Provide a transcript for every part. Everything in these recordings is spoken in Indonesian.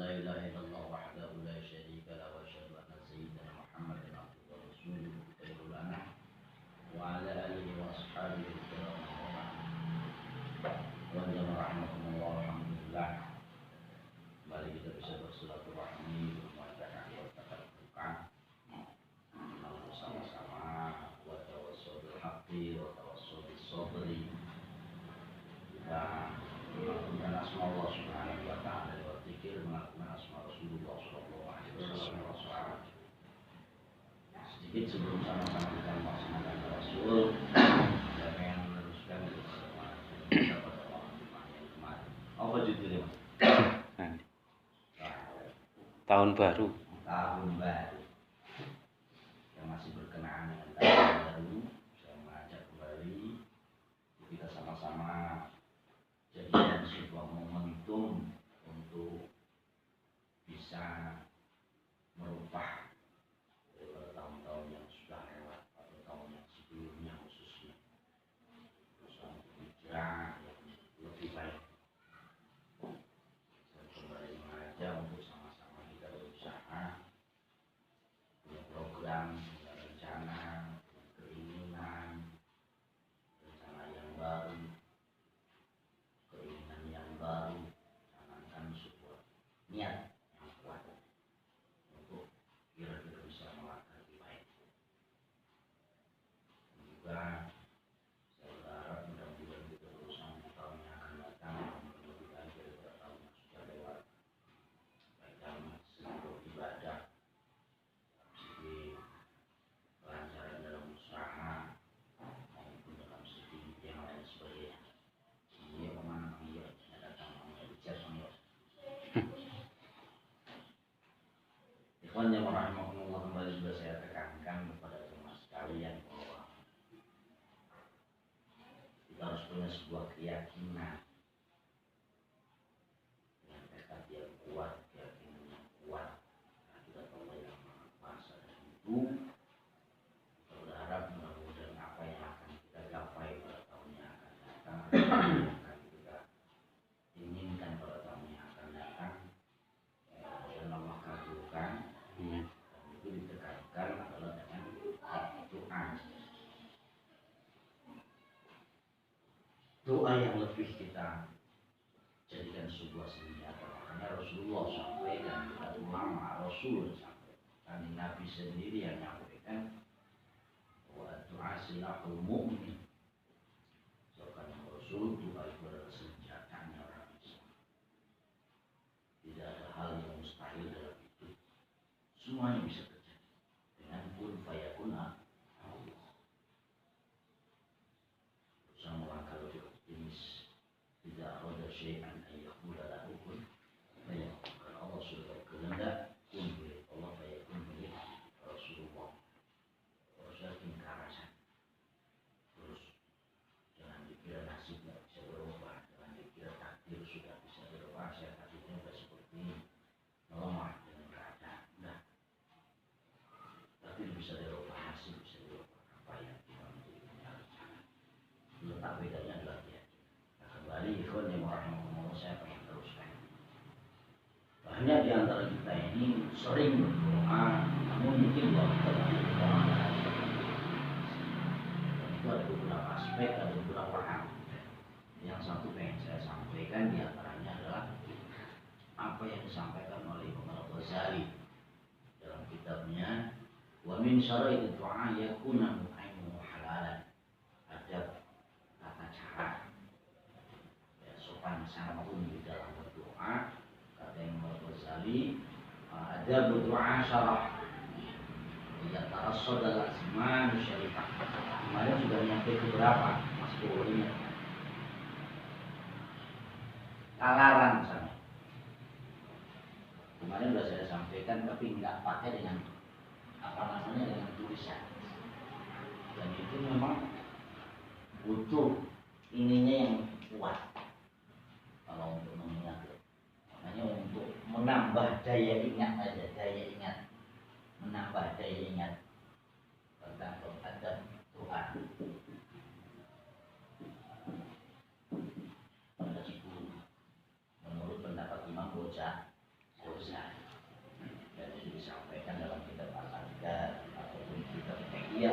لا إله إلا الله وحده لا شريك له وأشهد أن سيدنا محمدا عبده ورسوله خير لنا وعلى آله وأصحابه الكرام وجمع رحمكم الله والحمد لله. Kembali kita bisa bersilaturahmi menguatkan bertatap bersama-sama wa tawassul bil haqqi wa tawassul bis sabri. Kita melakukan asma Allah Subhanahu wa taala wa zikir, melakukan asma Rasulullah sallallahu alaihi wasallam. Sedikit sebelum sama-sama kita melaksanakan tawasul, saya pengen meneruskan pada waktu yang kemarin. Apa judulnya? Tahun baru. Tahun baru. Yang masih berkenaan dengan tahun baru, saya mengajak kembali kita sama-sama jadikan sebuah momentum untuk bisa merubah daripada tahun-tahun yang sudah lewat atau tahun yang sebelumnya khususnya, berusaha untuk hijrah yang lebih baik. Saya kembali mengajak untuk sama-sama kita berusaha punya program, punya rencana, punya keinginan, rencana yang baru, keinginan yang baru, canangkan sebuah niat yang kuat untuk kira-kira bisa melangkah lebih baik. Juga saya berharap mudah-mudahan kita berusaha di tahun yang akan datang lebih baik daripada tahun yang sudah lewat, baik dalam segi ibadah, segi kelancaran dalam usaha maupun dalam segi yang lain sebagainya. Dia kemana dia datang menjadi jasmani. Ikhwan yang rahimahumullah, kembali sudah saya tekankan kepada teman sekalian bahwa kita harus punya sebuah keyakinan dengan tekad yang kuat, keyakinan yang kuat. Nah, kita tahu yang Maha Kuasa dan itu kita berharap mudah-mudahan apa yang akan kita gapai pada tahun yang akan datang, apa yang akan kita inginkan pada tahun yang akan datang, dan Allah kabulkan. Dan itu ditekankan adalah dengan doa. Doa yang lebih kita jadikan sebuah senjata. Makanya Rasulullah sampaikan, dan ulama Rasul sampaikan, Nabi sendiri yang menyampaikan bahwa doa silahul mu'min. Soalnya Rasul doa itu adalah senjatanya orang Islam. Tidak ada hal yang mustahil dalam hidup. Semuanya bisa terjadi dengan kun fayakun Allah. Berusaha melangkah lebih optimis. Tidak ada syai'an ayyakula lahu kun fayakun. Karena Allah sudah berkehendak kun milik Allah fayakun milik Rasulullah. Harus yakin ke arah sana. Terus jangan dikira nasib tidak bisa berubah, jangan dikira takdir sudah bisa berubah. Saya takdirnya sudah seperti ini, melemah dengan keadaan. Nah, takdir bisa dirubah, nasib bisa dirubah. Apa yang kita menjadi punya rencana. Letak bedanya adalah dia. Nah, kembali ikhwan yang rahimahumullah, saya pengen teruskan. Banyak di antara kita ini sering berdoa, namun mungkin kalau kita berdoa itu ada beberapa aspek, ada beberapa hal. Yang satu pengen saya sampaikan di antaranya adalah apa yang disampaikan oleh Imam Al-Ghazali dalam kitabnya Wa min syara'i du'a yakuna mu'aymu halalan. Ada tata cara, ya, sopan santun di dalam berdoa. Kata Imam Al-Ghazali, ada berdoa syarah tidak tarassad al-asman syarifah. Kemarin sudah nyampe ke berapa? Mas Bowonya Kalaran misalnya. Kemarin sudah saya sampaikan, tapi nggak pakai dengan dengan tulisan. Dan itu memang butuh ininya yang kuat kalau untuk mengingat. Makanya untuk menambah daya ingat aja, menambah daya ingat tentang adab doa. Ada 10 menurut pendapat Imam Ghazali. Iya.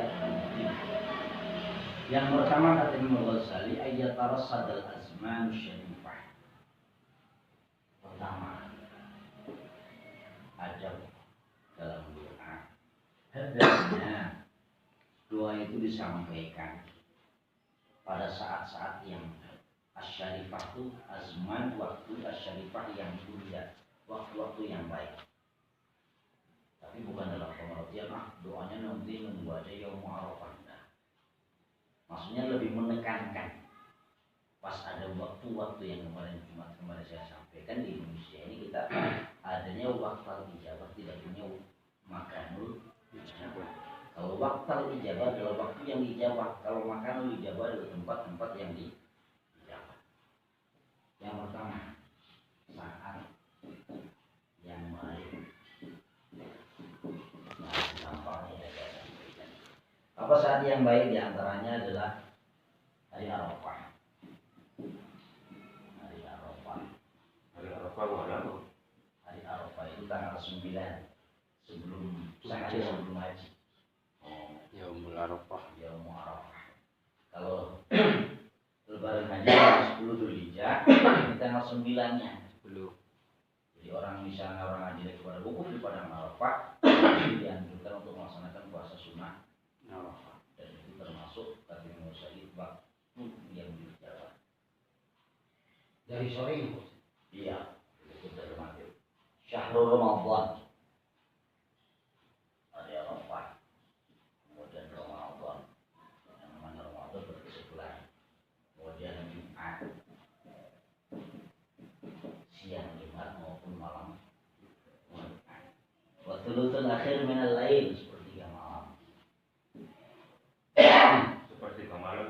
Yang pertama kata Imam Ghazali ayat tarassad al-azman syarifah. Pertama, adab dalam doa. Hendaknya doa itu disampaikan pada saat-saat yang asyarifah itu azman, waktu asyarifah yang mulia, waktu-waktu yang baik. Tapi bukan dalam pengertian doanya nanti membaca yaum arafah. Maksudnya lebih menekankan pas ada waktu-waktu yang kemarin saya sampaikan di Indonesia ini kita adanya waktu ijabah tidak punya makanul ijabah. Kalau waktu ijabah adalah waktu yang dijawab, kalau makanul ijabah adalah tempat-tempat yang dijawab. Yang pertama saat yang baik. Apa saat yang baik diantaranya adalah hari Arafah. Hari Arafah. Hari Arafah mana? Hari Arafah itu tanggal 9 sebelum sehari sebelum haji. Yaumul Arafah. Yaumul Arafah. Kalau lebaran haji tanggal 10 Dzulhijjah, ini tanggal 9-nya. 10. Jadi orang misalnya orang haji kepada wukuf di padang Arafah, dianjurkan untuk melaksanakan puasa sunnah Arafah, dan itu termasuk tadi mengusahakan waktu yang dijalan dari sore itu. Iya, itu dari maghrib. Syahrul Ramadan, hari Arafah, kemudian Ramadan, yang namanya Ramadan berkesebelah, kemudian Jumat, siang Jumat maupun malam Jumat. Waktu lutun akhir minal lain. Sepertiga malam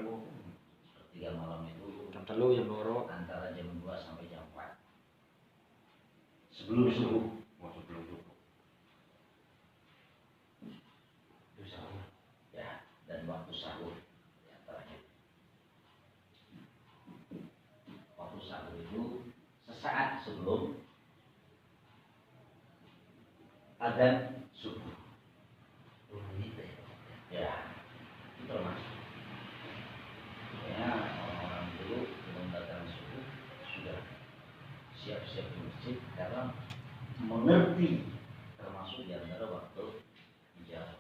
itu Jam loro antara jam 2 sampai jam 4 sebelum subuh. Sebelum subuh. Ya, dan waktu sahur diantaranya. Waktu sahur itu sesaat sebelum adzan subuh. Ya, itu termasuk. Ya, orang-orang dulu belum datang subuh sudah siap-siap di masjid karena mengerti termasuk di antara waktu ijazah.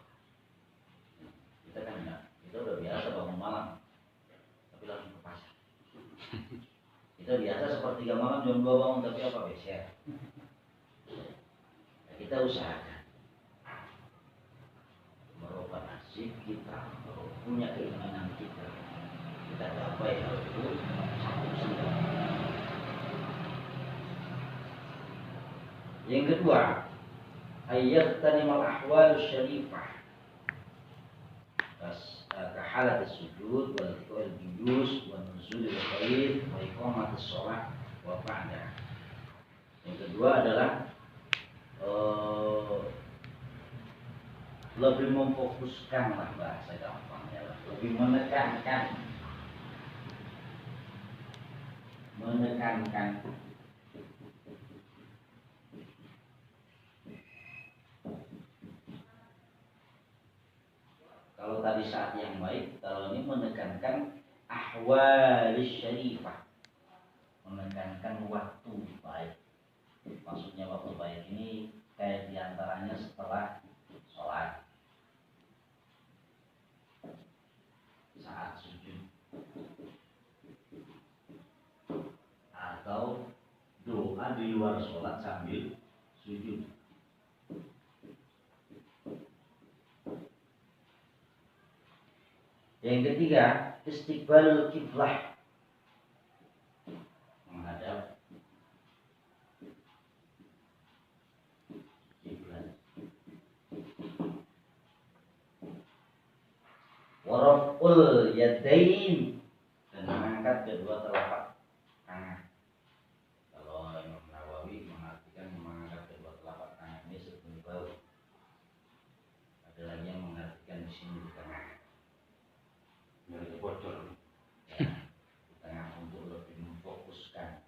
Kita kan enggak, kita udah biasa bangun malam, tapi langsung ke pasar. Kita biasa sepertiga malam jam 2 bangun, tapi apa beser? Ya, kita usahakan merubah nasib kita, punya keinginan kita capai hal itu satu sudah. Yang kedua, ayat tanimal ahwal syarifah kahalat sujud wal iqal julus wal nuzul al khair wa iqamat shalah wa ba'da. Yang kedua adalah lebih memfokuskan lah bahasa gampangnya, lebih menekankan kalau tadi saat yang baik, kalau ini menekankan ahwalis syarifah, menekankan waktu baik. Maksudnya waktu baik ini kayak diantaranya setelah sholat, saat sujud, atau doa di luar sholat sambil sujud. Yang ketiga, istiqbalul kiblah, menghadap kiblat. Waraful yadain, dan mengangkat kedua telapak tangan. Kalau Imam Nawawi mengartikan mengangkat kedua telapak tangan ini seperti bau. Ada lagi yang mengartikan di sini di tengah. Dari bocor. Ya, di tengah untuk lebih memfokuskan.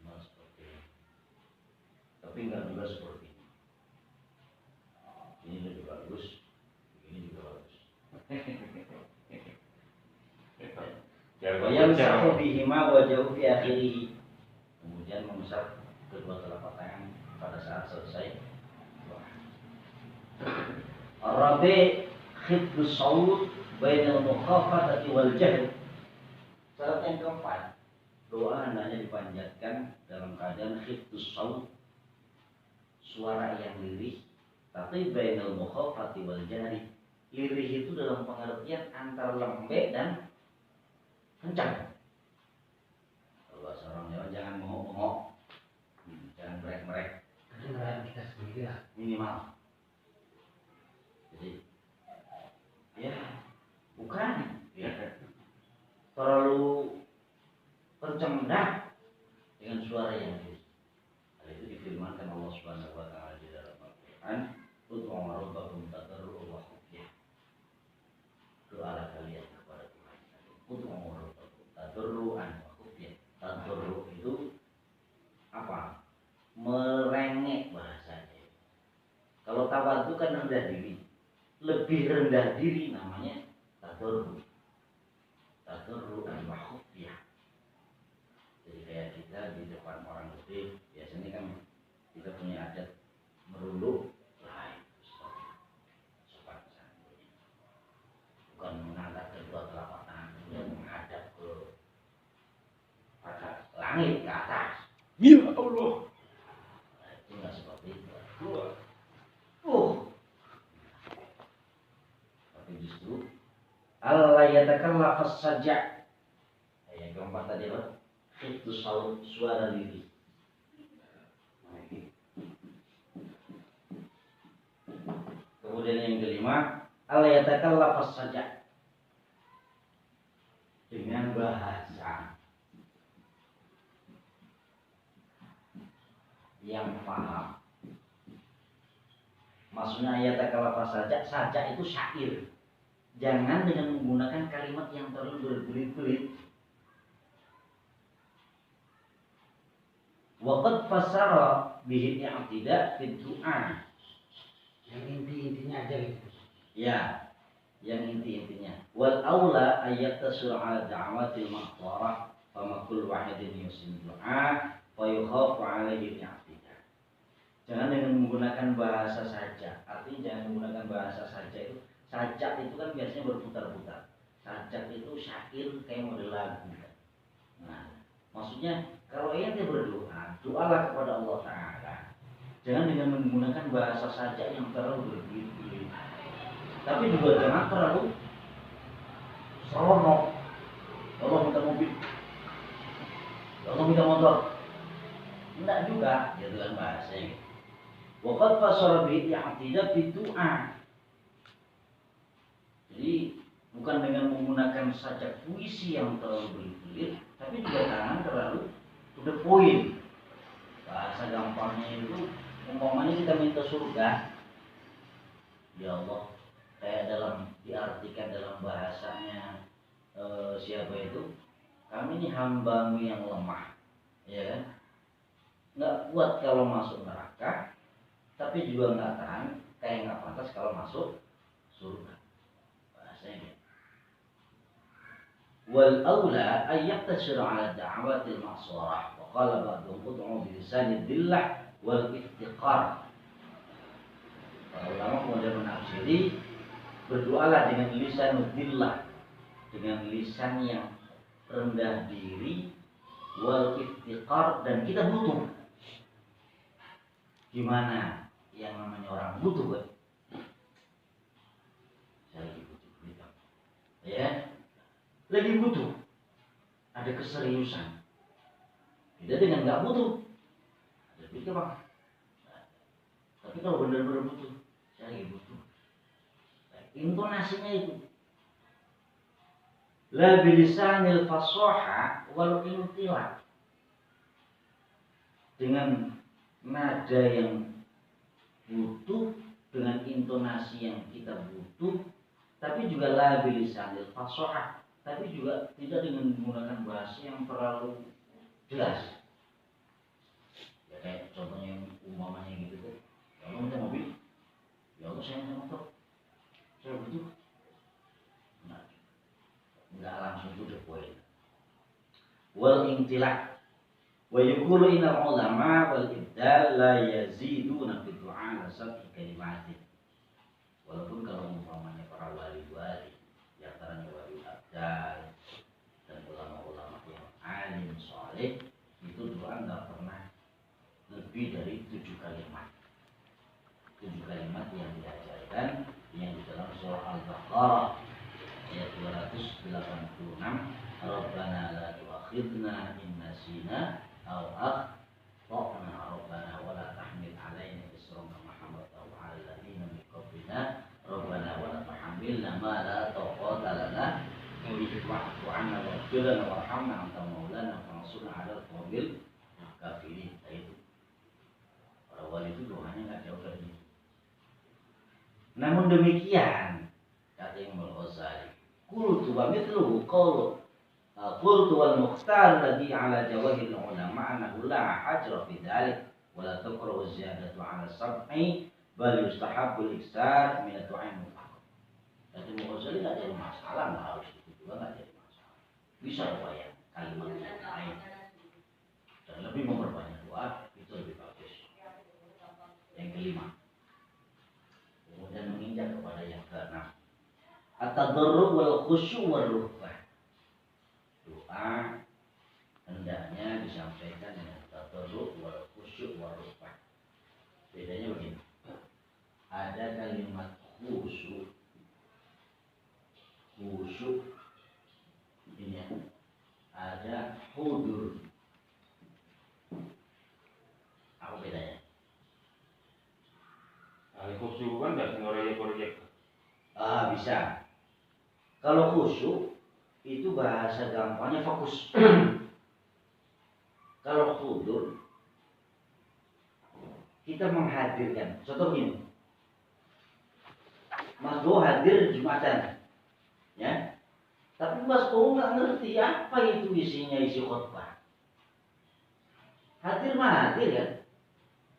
Nah, seperti ini. Tapi enggak juga seperti ini. Ini lebih bagus yamsahu bihima wajahu fi akhirih. Kemudian mengusap kedua telapak tangan pada saat selesai doa. Ar-rabi' khifdus saut bainal mukhafatati wal jahl. Syarat yang keempat, doa hendaknya dipanjatkan dalam keadaan khifdus saut, suara yang lirih, tapi bainal mukhafati wal jahri. Lirih itu dalam pengertian antara lembek dan kencang. Kalau bahasa orang Jawa jangan mengok-mengok, jangan merek-merek. Kedengaran kita sendiri lah. Minimal. Jadi, ya bukan ya terlalu kencang dengan suara yang lirih. Hal itu difirmankan Allah Subhanahu wa taala di dalam Al-Qur'an, "Ud'u rabbakum tadarru'an wa khufyah." Doalah kalian kepada Tuhan. Ud'u rabbakum tadarru'an wa khufyah. Tadarru' itu apa? Merengek bahasanya. Kalau tawadhu kan rendah diri. Lebih rendah diri namanya tadarru'. Tadarru'an wa khufyah. Jadi kayak kita di depan orang gede, biasanya kan kita punya adat merunduk, lah itu sopan santun. Bukan mengangkat kedua telapak tangan, kemudian menghadap ke langit, ke atas. Ya Allah. Nah, itu nggak seperti itu. Tapi justru Allah yatakallafas saja. Yang keempat tadi apa? Itu suara lirih. Kemudian yang kelima, Allah yatakallafas saja, dengan bahasa yang paham. Maksudnya yatakallafas saja itu syair. Jangan dengan menggunakan kalimat yang terlalu berbelit-belit. Waqad fassara bihi i'tida fi du'a. Yang inti-intinya aja gitu. Ya, yang inti-intinya. Wal aula ayat tasura da'watil maqtarah fa makul wahidin yusin du'a fa yukhafu alaihi i'tida. Jangan dengan menggunakan bahasa saja. Artinya jangan menggunakan bahasa saja itu. Sajak itu kan biasanya berputar-putar. Sajak itu syair kayak model lagu. Nah, maksudnya kalau ente berdoa, doalah kepada Allah Ta'ala. Jangan dengan menggunakan bahasa sajak yang terlalu berbelit-belit. Tapi juga jangan terlalu seronok. Allah minta mobil, Allah minta motor. Enggak juga, ya dengan bahasanya. Waqad fasara bihi i'tida fi du'a. Jadi bukan dengan menggunakan sajak puisi yang terlalu berbelit, tapi juga jangan terlalu to the point. Bahasa gampangnya itu, umpamanya kita minta surga, ya Allah, kayak diartikan dalam bahasanya siapa itu? Kami ini hambamu yang lemah, ya kan? Nggak kuat kalau masuk neraka, tapi juga nggak tahan, kayak nggak pantas kalau masuk surga. Wal aula ay yaqtasir ala da'watil ma'surah wa qala ba'dhum ud'u bi lisanid dillah wal iftiqar. Para ulama kemudian menafsiri, berdoalah dengan lisan dillah, dengan lisan yang rendah diri, wal iftiqar, dan kita butuh. Gimana yang namanya orang butuh, kan? Saya lagi butuh berita, ya, lagi butuh, ada keseriusan. Beda dengan nggak butuh, ada berita bang. Nah, tapi kalau benar-benar butuh, saya lagi butuh. Nah, intonasinya itu la bilisanil fasoha wal intila, dengan nada yang butuh, dengan intonasi yang kita butuh, tapi juga la bilisanil fasoha, tapi juga tidak dengan menggunakan bahasa yang terlalu jelas. Ya kayak contohnya yang umpamanya gitu tuh, ya Allah minta mobil, ya Allah saya minta motor, saya butuh. Nah, nggak langsung to the point. intilah. Wa yaqulu innal ulama wal ibdal la yaziduna fi du'a ala sab'i kalimatin. Walaupun kalau umpamanya para wali-wali, di antaranya wali abdal dan ulama-ulama yang alim soleh, itu doa nggak pernah lebih dari 7 kalimat. 7 kalimat yang diajarkan yang di dalam surah Al-Baqarah ayat 286. Rabbana la tu'akhidna in nasina aw akhtana rabbana wa la tahmil alaina isran kama hamaltahu 'ala alladziina min qablina rabbana wa la tuhammilna ma la taqata lana bihi wa'fu 'anna waghfir lana warhamna anta maulana fansurna 'alal qawmil kafirin. Itu para wali itu doanya nggak jauh dari itu. Namun demikian kata Imam Al-Ghazali, qultu wa mithluhu qultu wal mukhtar alladhi ala jawahir ulama annahu la hajra fi dhalik wa la tukrahu ziyadatu ala sab'i bal yustahabbu al-iksar min ad-du'a mutlaq. Kata Imam Ghazali enggak ada masalah, enggak harus itu juga, enggak ada masalah. Bisa upaya kalimat yang lain dan lebih memperbanyak doa itu lebih bagus. Yang kelima, kemudian menginjak kepada yang keenam, at-tadarru' wal khusyu' wal rukbah. Doa hendaknya disampaikan dengan tadarru' wal khusyu' wal rukbah. Bedanya begini, ada kalimat khusyu' ini ya, ada hudur. Apa bedanya? Khusyuk kan nggak sengaja proyek. Bisa. Kalau khusyuk itu bahasa gampangnya fokus. Kalau hudur kita menghadirkan. Contoh begini, Mas Bo hadir Jumatan, ya. Tapi Mas Bo nggak ngerti apa itu isinya, isi khutbah. Hadir mah hadir ya,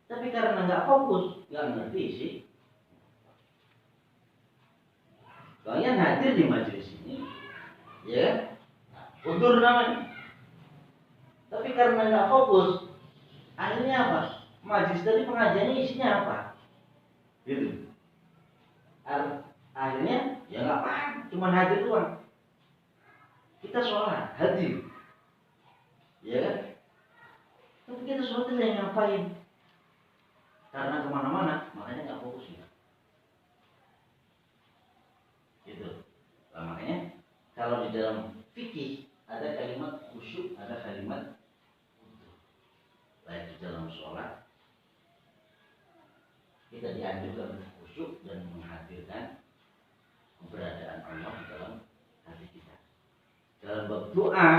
tapi karena nggak fokus, nggak ngerti sih. Kalian hadir di majelis ini, ya, hudur namanya. Tapi karena nggak fokus, akhirnya apa? Majelis tadi pengajiannya isinya apa? Gitu. Akhirnya ya nggak paham, cuma hadir doang. Kita sholat hadir, ya kan? Tapi kita sholat tidak ngapain? Karena kemana-mana, makanya nggak fokus ya. Gitu. Nah, makanya kalau di dalam fikih ada kalimat khusyuk, ada kalimat hudur. Baik di dalam sholat kita dianjurkan untuk khusyuk dan menghadirkan keberadaan Allah di dalam hati kita. Dalam bab doa,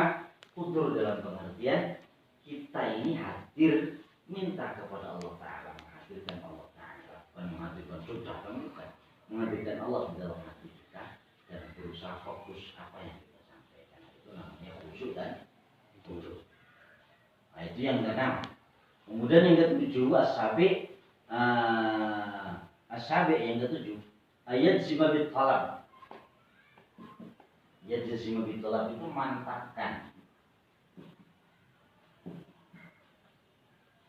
hudur dalam pengertian kita ini hadir minta kepada Allah Ta'ala, menghadirkan Allah Ta'ala, bukan menghadirkan sudah, bukan, menghadirkan Allah di dalam hati kita dan berusaha fokus apa yang kita sampaikan. Itu namanya khusyuk dan hudur. Nah, itu yang keenam. Kemudian yang ketujuh, as-sabi yang ketujuh, ayat zimabit talab. Ayat zimabit talab itu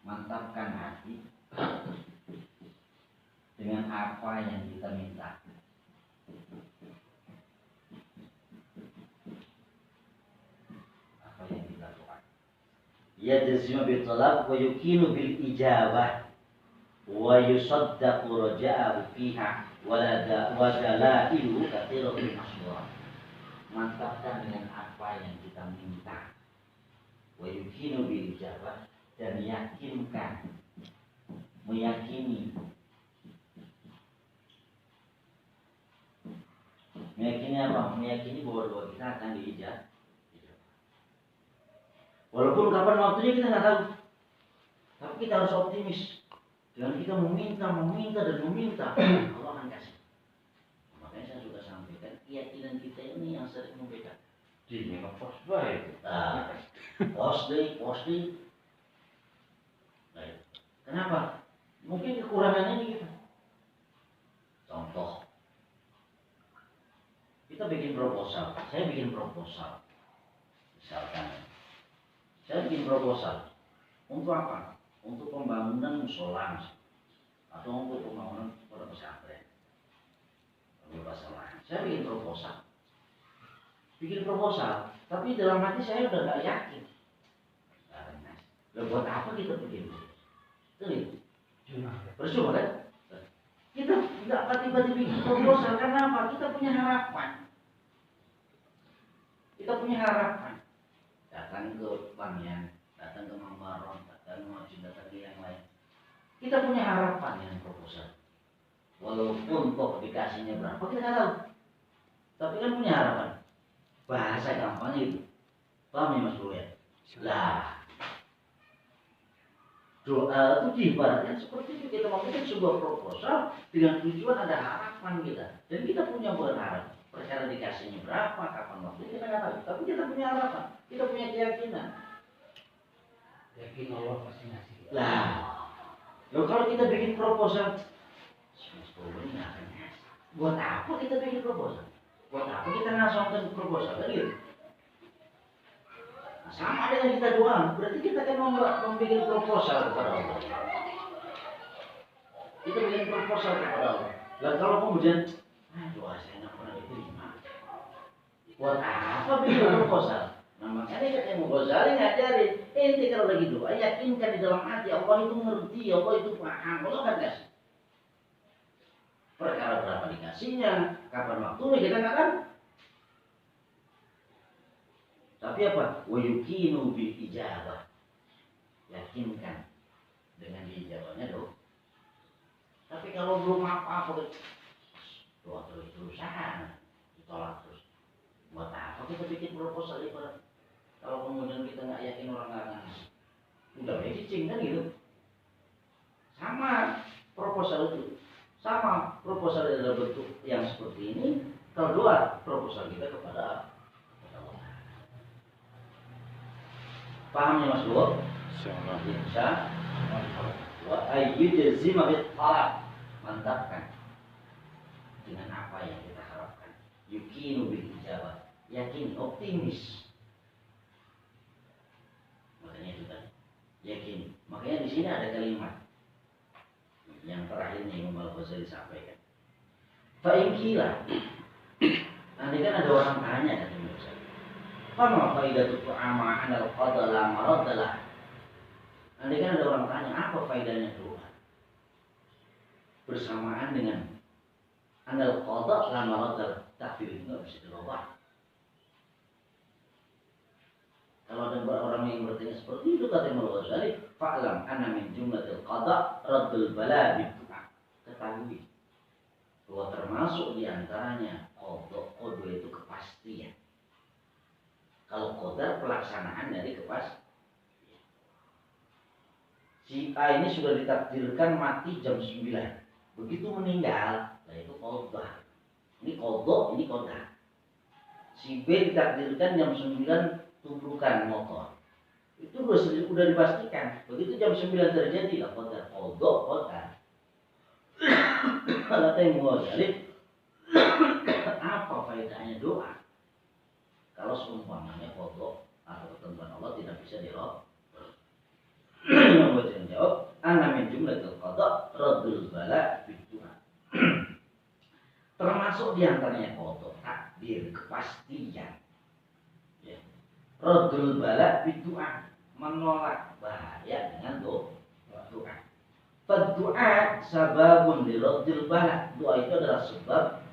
mantapkan hati dengan apa yang kita minta. Apa yang kita doa. Yajzimu bil talab wa yukinu bil ijabah wa yusaddaqu raja'ahu fiha wa dalailu katsiratun masyhurah. Mantapkan dengan apa yang kita minta. Wa yukinu bil ijabah, dan yakinkan, meyakini apa? Meyakini bahwa doa kita akan diijabah. Walaupun kapan waktunya kita nggak tahu, tapi kita harus optimis. Dengan kita meminta dan meminta, Allah akan kasih. Makanya saya sudah sampaikan, keyakinan kita ini yang sering membedakan. Jadi ngepost baik. Post day. Baik. Kenapa? Mungkin kekurangannya ini kita. Contoh, kita bikin proposal. Saya bikin proposal. Misalkan, Saya bikin proposal. Untuk apa? Untuk pembangunan musola atau untuk pembangunan pondok pesantren. Pembebasan lahan. Saya bikin proposal. Tapi dalam hati saya udah nggak yakin. Nah, buat apa kita bikin? Itu percuma kan? Kita nggak tiba-tiba bikin proposal karena apa? Kita punya harapan. Datang ke Bangyan, datang ke Mambaron, datang ke Majid, datang ke yang lain. Kita punya harapan yang proposal. Walaupun kok dikasihnya berapa kita nggak tahu. Tapi kan punya harapan. Bahasa gampangnya itu. Paham ya Mas Bro ya? Lah. Doa itu diibaratkan seperti itu. Kita membuat sebuah proposal dengan tujuan ada harapan kita. Dan kita punya berharap. Perkara dikasihnya berapa, kapan waktu kita nggak tahu. Tapi kita punya harapan. Kita punya keyakinan. Yakin Allah pasti ngasih. Lah. Loh kalau kita bikin proposal, Mas Bro ini nggak akan ngasih. Buat apa kita bikin proposal? Buat apa kita ngasongkan proposal kan gitu? Nah, sama dengan kita doa, berarti kita kan membuat proposal kepada Allah. Kita bikin proposal kepada Allah. Lalu kalau kemudian, doa saya nggak pernah diterima. Buat apa bikin proposal? Nah makanya kata Imam Ghazali ngajarin, ente kalau lagi doa yakinkan di dalam hati Allah itu ngerti, Allah itu paham, Allah kan kasih. Perkara berapa dikasihnya, kapan waktunya kita nggak tahu. Tapi apa? Wa yukinu bil ijabah. Yakinkan dengan diijabahnya doa. Tapi kalau belum apa-apa, doa terus-terusan, ditolak terus. Buat apa kita bikin proposal itu? Kalau kemudian kita nggak yakin orang nggak ngasih, udah cicing kan gitu. Sama proposal itu. Sama proposal dalam bentuk yang seperti ini. Kalau doa proposal kita kepada Allah. Paham ya Mas Bro? Insya wa ayyujazima bit talab. Mantapkan dengan apa yang kita harapkan. Yukinu bil ijabah. Yakin, optimis. Makanya itu tadi. Yakin. Makanya di sini ada kalimat yang terakhir nih Imam Al-Ghazali sampaikan. Fa'inkilah. Nanti kan ada orang tanya kan Imam Ghazali. Fama faidatu tu'ama anal qadala maradalah. Nanti kan ada orang tanya apa faidahnya doa? Bersamaan dengan anal qadala maradalah. Takdir itu nggak bisa dirubah. Kalau ada orang yang bertanya seperti itu kata Imam Ghazali, fa'lam anna min jumlatil qada raddul bala bidu'a. Ketahui bahwa termasuk diantaranya qada itu kepastian. Kalau qadar pelaksanaan dari kepastian. Si A ini sudah ditakdirkan mati jam 9. Begitu meninggal, nah itu qada. Ini qada, ini qadar. Si B ditakdirkan jam 9 tumpukan motor. Itu sudah dipastikan. Begitu jam 9 terjadi, lah qadar. Qadar. Kata Imam Ghazali, apa faedahnya doa? Kalau seumpamanya qada atau ketentuan Allah tidak bisa dirubah. Imam Ghazali jawab, anna min jumlatil qada raddul bala bidu'a. Termasuk diantaranya qada, takdir, kepastian. Raddul bala bidu'a, menolak bahaya dengan doa. Doa sababun li raddil bala. Doa itu adalah sebab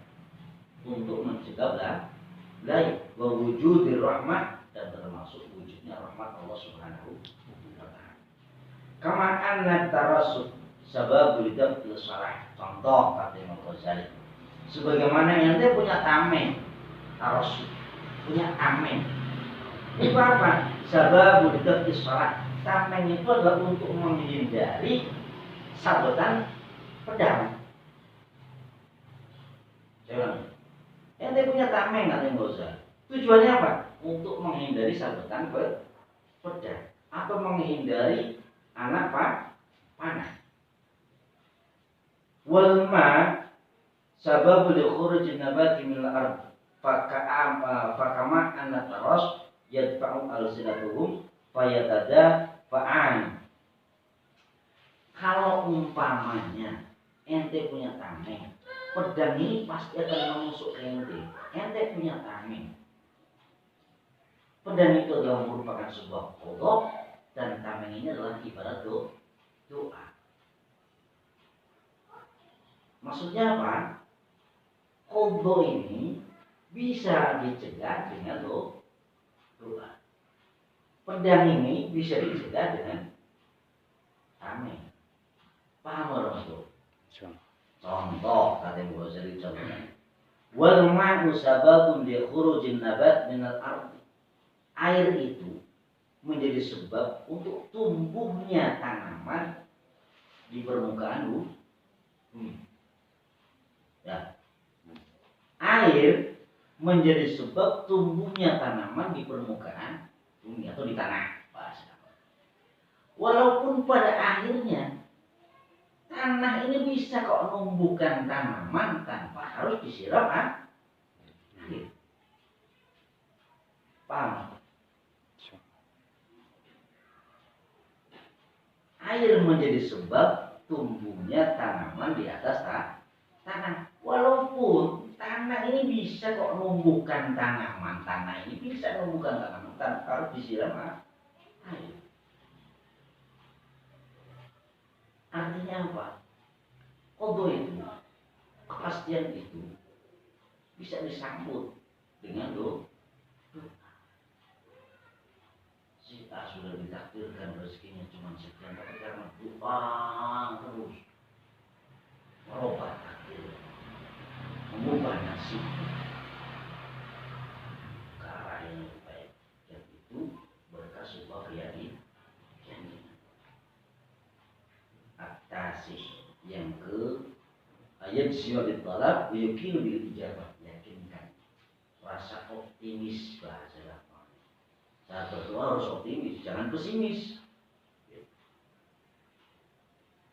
untuk mencegah balai wa wujudir rahmah, dan termasuk wujudnya rahmat Allah Subhanahu wa taala. Kama anna tarassud sababul lidafil salah. Contoh kata Imam Ghazali, sebagaimana yang dia punya tameng, tarassud, punya tameng. Itu apa? Sababul lidafil salah. Tameng itu adalah untuk menghindari sabetan pedang. Saya ulangi. Ente punya tameng kata Imam Ghazali. Tujuannya apa? Untuk menghindari sabetan pedang atau menghindari anak panah. Wal ma sababul khurujin nabati min al-ard fakama anna taras yadfa'u al-sinatuhum fayatada fa'an. Kalau umpamanya ente punya tameng, pedang ini pasti akan menusuk ke ente. Ente punya tameng. Pedang itu adalah merupakan sebuah kodok dan tameng ini adalah ibarat doa. Maksudnya apa? Kodok ini bisa dicegah dengan doa. Pedang ini bisa dicegah dengan tameng. Paham orang itu? Contoh kata Ibu Ghazali contohnya. Wal ma'u sababun li khurujin nabat minal ardi. Air itu menjadi sebab untuk tumbuhnya tanaman di permukaan bumi. Ya. Air menjadi sebab tumbuhnya tanaman di permukaan bumi atau di tanah bahasa. Walaupun pada akhirnya tanah ini bisa kok numbuhkan tanaman tanpa harus disiram air. Paham? Air menjadi sebab tumbuhnya tanaman di atas tanah. Walaupun tanah ini bisa kok numbuhkan tanaman, tanah ini bisa numbuhkan tanaman tanpa harus disiram air. Artinya apa? Qadha itu, kepastian itu bisa disambut dengan doa. Si A sudah ditakdirkan rezekinya cuma sekian, tapi karena doa terus merubah takdir, mengubah nasib ke arah yang lebih baik. Dan itu berkah sebuah keyakinan. At-tasih yang ke ayat siwabit talab yukinu bil ijabah, yakinkan, rasa optimis bahasa apa. Saat berdoa harus optimis, jangan pesimis.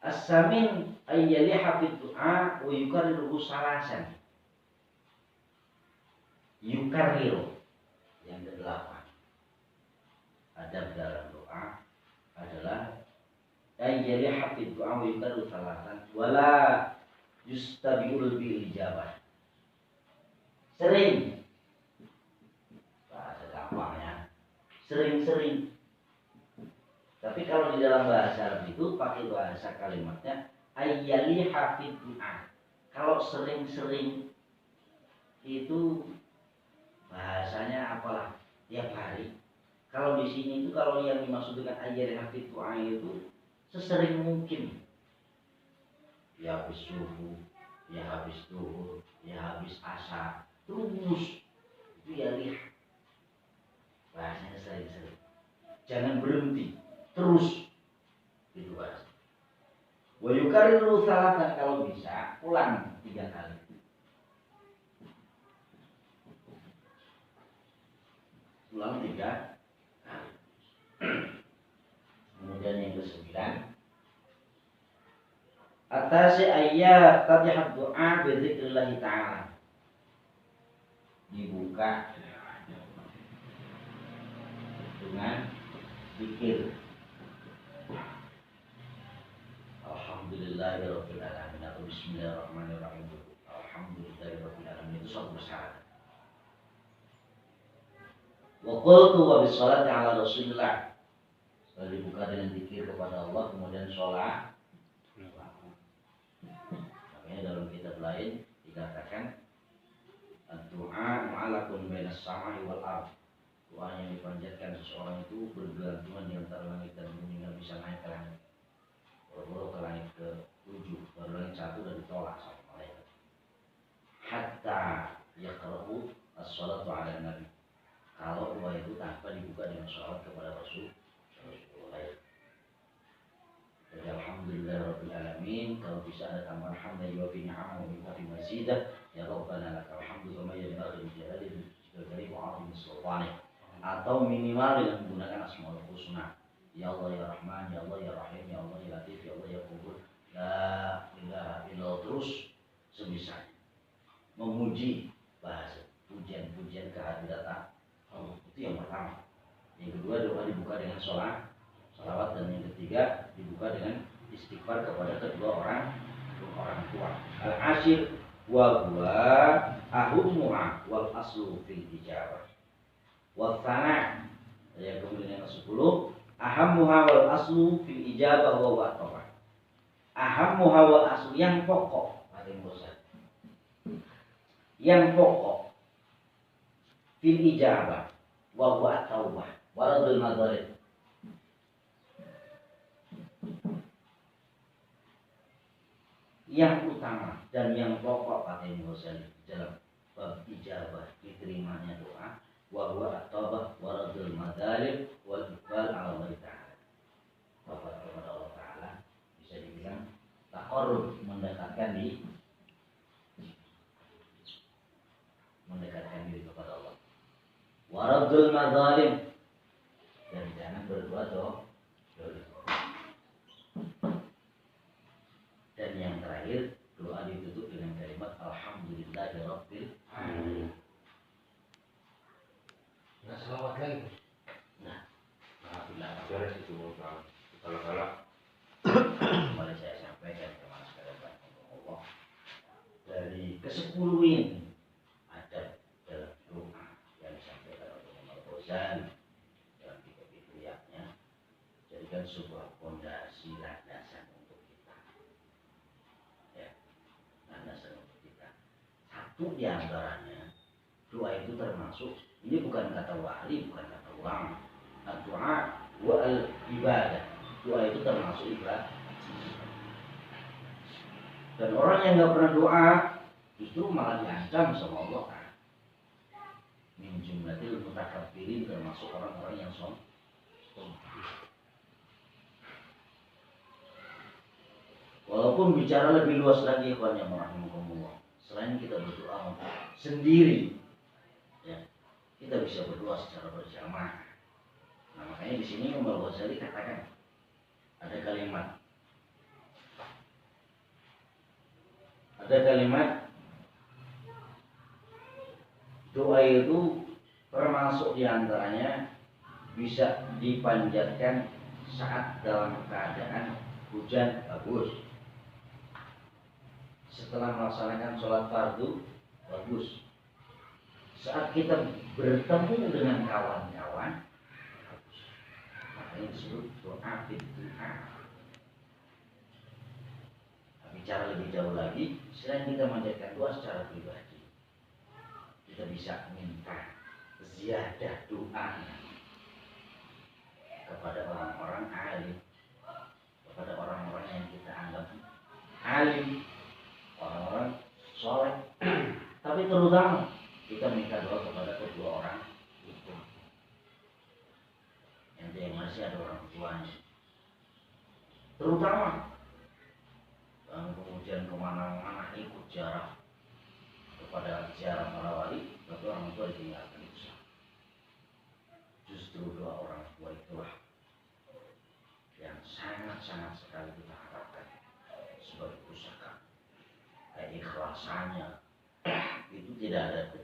As-samin ayyaliha fid du'a wa yukarriruhu salasan. Yukarriru yang kedelapan. Adab dalam doa adalah ayyaliha fid du'a wa yukarriruhu salasan wala yustabiul bil ijabah. Sering, bahasa gampangnya, sering-sering. Tapi kalau di dalam bahasa Arab itu pakai bahasa kalimatnya ayyali hafid du'a. Kalau sering-sering itu bahasanya apalah, tiap hari. Kalau di sini itu kalau yang dimaksud dengan ayyali hafid du'a itu sesering mungkin. Ya habis subuh, ya habis zuhur, ya habis asar, terus itu ya lihat. Bahasanya sering-sering. Jangan berhenti. Terus itu bahasa. Wa yukarriru salatan, kalau bisa ulang 3 kali. Ulang 3 kali. Kemudian yang ke-9, atasi ayat tadihat doa bi dzikrillah ta'ala. Dibuka dengan zikir. Alhamdulillahirabbil alamin. Bismillahirrahmanirrahim. Alhamdulillahirabbil alamin. Itu satu syarat. Wa qultu wa bisolati ala Rasulillah. Setelah dibuka dengan zikir kepada Allah, kemudian sholat. Makanya dalam kitab lain dikatakan doa mu'alakun bainas samai wal ardh. Doa yang dipanjatkan seseorang itu bergelantungan di antara langit dan bumi, nggak bisa naik ke langit. Kalau ke langit ke-7, baru langit 1 dan ditolak sama malaikat. Hatta yaqra'u as-shalatu 'ala nabi. Kalau doa itu tanpa dibuka dengan sholawat kepada Rasulullah. Jadi alhamdulillahirabbil alamin, kalau bisa ada tambahan hamdan wa fi ni'amahu wa fi mazidah, ya rabbana lakal hamdu kama yanbaghi li jalali wa 'azimi sultanik. Atau minimal dengan menggunakan asmaul husna. Ya Allah ya Rahman, ya Allah ya Rahim, ya Allah ya Latif, ya Allah ya Qubur, la ilaha illallah, terus semisal memuji, bahasa pujian-pujian kehadirat Allah. Itu yang pertama. Yang kedua, doa dibuka dengan sholawat, dan yang ketiga dibuka dengan istighfar kepada kedua orang tua. Al-ashir wa huwa ahummuha wal aslu fil ijabah. Wa tsana, ya, kemudian yang ke-10 ahammuha wal aslu fil ijabah wa huwa at-tawbah. Ahammuha wal aslu, yang pokok, yang pokok fil ijabah wa huwa at-taubah wa radul madharib. Yang utama dan yang pokok kata Imam Ghazali dalam bab ijabah diterimanya doa wa huwa at-taubah wa radul madharib wal iqbal ala Allah Ta'ala. Kepada Allah Ta'ala bisa dibilang taqarrub, mendekatkan diri kepada Allah. Waradul madzalim, dan jangan berbuat dolim. Dan yang terakhir, doa ditutup dengan kalimat alhamdulillahirabbil alamin. Nggak selawat lagi, Bos. Nah, alhamdulillah. Beres itu kalau Kembali saya sampaikan kepada sekalian Allah, dari ke-10 ini ada dalam doa yang disampaikan oleh Imam Ghazali dalam kitab Ihya'nya, jadikan sebuah fondasi landasan untuk kita. Ya, landasan untuk kita. Satu di antaranya, doa itu termasuk, ini bukan kata wali, bukan kata ulama. Doa wa al-ibadah. Doa itu termasuk ibadah. Dan orang yang nggak pernah doa justru malah diancam sama Allah kan. Min jumlatil mutakabbirin, termasuk orang-orang yang sombong. Walaupun bicara lebih luas lagi, ikhwan yang rahimakumullah, selain kita berdoa untuk sendiri, ya, kita bisa berdoa secara berjamaah. Nah, makanya di sini Imam Ghazali katakan ada kalimat doa itu termasuk diantaranya bisa dipanjatkan saat dalam keadaan hujan bagus, setelah melaksanakan sholat fardu bagus, saat kita bertemu dengan kawan-kawan bagus. Makanya disebut doa doa. Bicara lebih jauh lagi, selain kita memanjatkan doa secara pribadi, kita bisa minta ziyadah doa kepada orang-orang alim, kepada orang-orang yang kita anggap alim, orang-orang soleh. Tapi terutama kita minta doa kepada kedua orang itu. Yang masih ada orang tuanya, terutama. Dan kemudian kemana-mana ikut ziarah kepada ziarah para wali, tapi orang tua ditinggalkan itu. Justru doa orang tua itulah yang sangat-sangat sekali kita harapkan sebagai pusaka. Keikhlasannya itu tidak ada